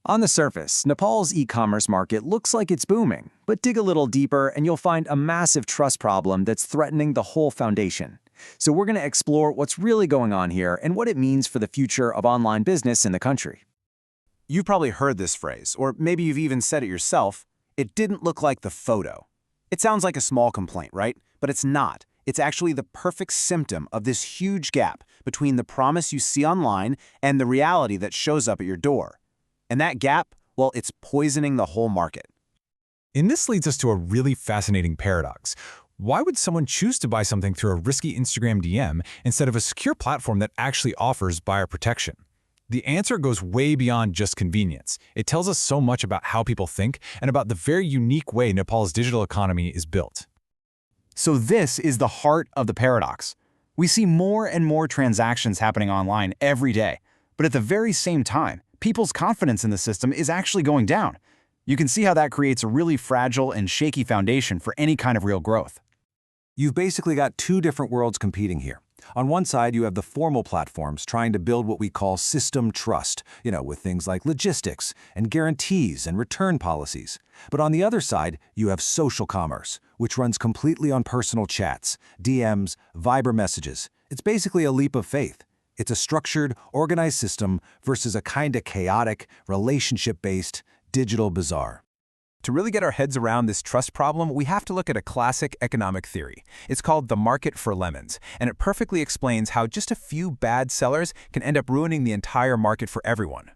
On the surface, Nepal's e-commerce market looks like it's booming, but dig a little deeper and you'll find a massive trust problem that's threatening the whole foundation. So we're going to explore what's really going on here and what it means for the future of online business in the country. You've probably heard this phrase, or maybe you've even said it yourself, "It didn't look like the photo." It sounds like a small complaint, right? But it's not. It's actually the perfect symptom of this huge gap between the promise you see online and the reality that shows up at your door. And that gap, well, it's poisoning the whole market. And this leads us to a really fascinating paradox. Why would someone choose to buy something through a risky Instagram DM instead of a secure platform that actually offers buyer protection? The answer goes way beyond just convenience. It tells us so much about how people think and about the very unique way Nepal's digital economy is built. So this is the heart of the paradox. We see more and more transactions happening online every day, but at the very same time, people's confidence in the system is actually going down. You can see how that creates a really fragile and shaky foundation for any kind of real growth. You've basically got two different worlds competing here. On one side, you have the formal platforms trying to build what we call system trust, with things like logistics and guarantees and return policies. But on the other side, you have social commerce, which runs completely on personal chats, DMs, Viber messages. It's basically a leap of faith. It's a structured, organized system versus a kind of chaotic, relationship-based, digital bazaar. To really get our heads around this trust problem, we have to look at a classic economic theory. It's called the market for lemons, and it perfectly explains how just a few bad sellers can end up ruining the entire market for everyone.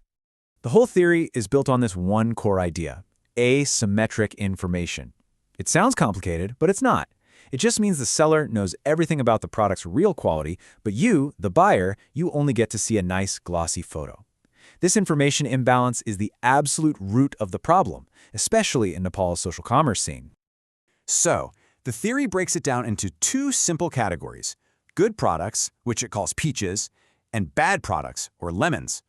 The whole theory is built on this one core idea: asymmetric information. It sounds complicated, but it's not. It just means the seller knows everything about the product's real quality, but you, the buyer, you only get to see a nice, glossy photo. This information imbalance is the absolute root of the problem, especially in Nepal's social commerce scene. So, the theory breaks it down into two simple categories: good products, which it calls peaches, and bad products, or lemons.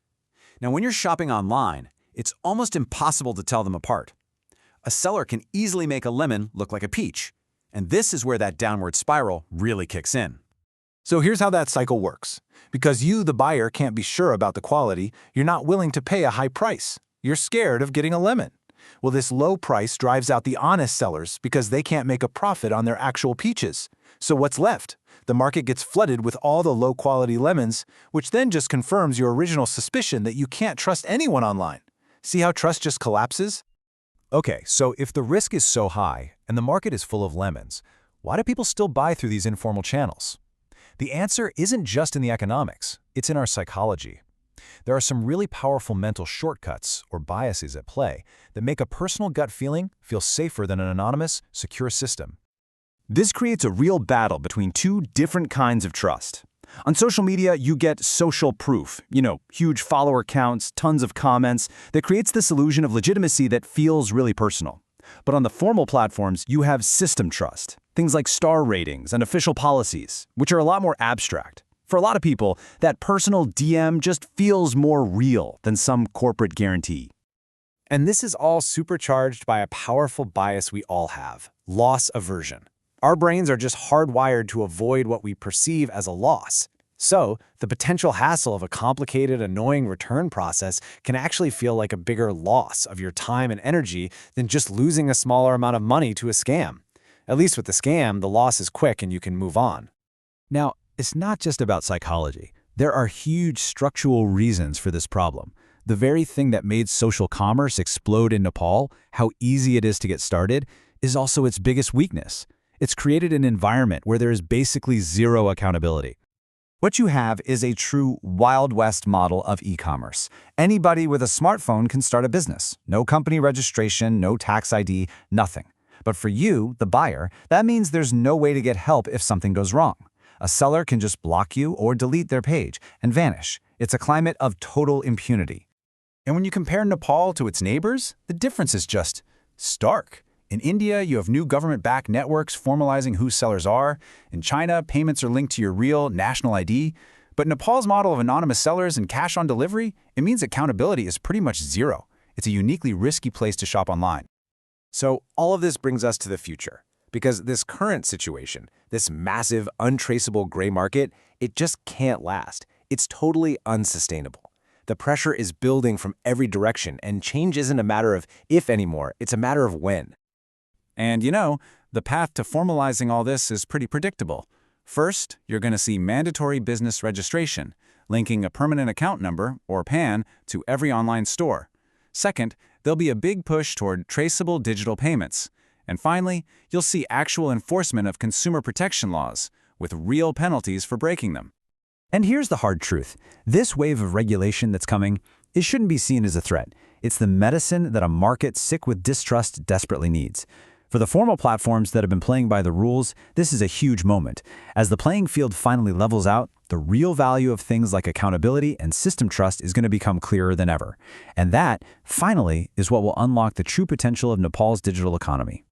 Now, when you're shopping online, it's almost impossible to tell them apart. A seller can easily make a lemon look like a peach, and this is where that downward spiral really kicks in. So here's how that cycle works. Because you, the buyer, can't be sure about the quality, you're not willing to pay a high price. You're scared of getting a lemon. Well, this low price drives out the honest sellers because they can't make a profit on their actual peaches. So what's left? The market gets flooded with all the low-quality lemons, which then just confirms your original suspicion that you can't trust anyone online. See how trust just collapses? Okay, so if the risk is so high and the market is full of lemons, why do people still buy through these informal channels? The answer isn't just in the economics, it's in our psychology. There are some really powerful mental shortcuts or biases at play that make a personal gut feeling feel safer than an anonymous, secure system. This creates a real battle between two different kinds of trust. On social media, you get social proof, huge follower counts, tons of comments, that creates this illusion of legitimacy that feels really personal. But on the formal platforms, you have system trust, things like star ratings and official policies, which are a lot more abstract. For a lot of people, that personal DM just feels more real than some corporate guarantee. And this is all supercharged by a powerful bias we all have: loss aversion. Our brains are just hardwired to avoid what we perceive as a loss. So, the potential hassle of a complicated, annoying return process can actually feel like a bigger loss of your time and energy than just losing a smaller amount of money to a scam. At least with the scam, the loss is quick and you can move on. Now, it's not just about psychology. There are huge structural reasons for this problem. The very thing that made social commerce explode in Nepal, how easy it is to get started, is also its biggest weakness. It's created an environment where there is basically zero accountability. What you have is a true Wild West model of e-commerce. Anybody with a smartphone can start a business. No company registration, no tax ID, nothing. But for you, the buyer, that means there's no way to get help if something goes wrong. A seller can just block you or delete their page and vanish. It's a climate of total impunity. And when you compare Nepal to its neighbors, the difference is just stark. In India, you have new government-backed networks formalizing who sellers are. In China, payments are linked to your real national ID. But Nepal's model of anonymous sellers and cash on delivery, it means accountability is pretty much zero. It's a uniquely risky place to shop online. So all of this brings us to the future, because this current situation, this massive, untraceable gray market, it just can't last. It's totally unsustainable. The pressure is building from every direction, and change isn't a matter of if anymore, it's a matter of when. And the path to formalizing all this is pretty predictable. First, you're going to see mandatory business registration, linking a permanent account number, or PAN, to every online store. Second, there'll be a big push toward traceable digital payments. And finally, you'll see actual enforcement of consumer protection laws, with real penalties for breaking them. And here's the hard truth. This wave of regulation that's coming, it shouldn't be seen as a threat. It's the medicine that a market sick with distrust desperately needs. For the formal platforms that have been playing by the rules, this is a huge moment. As the playing field finally levels out, the real value of things like accountability and system trust is going to become clearer than ever. And that, finally, is what will unlock the true potential of Nepal's digital economy.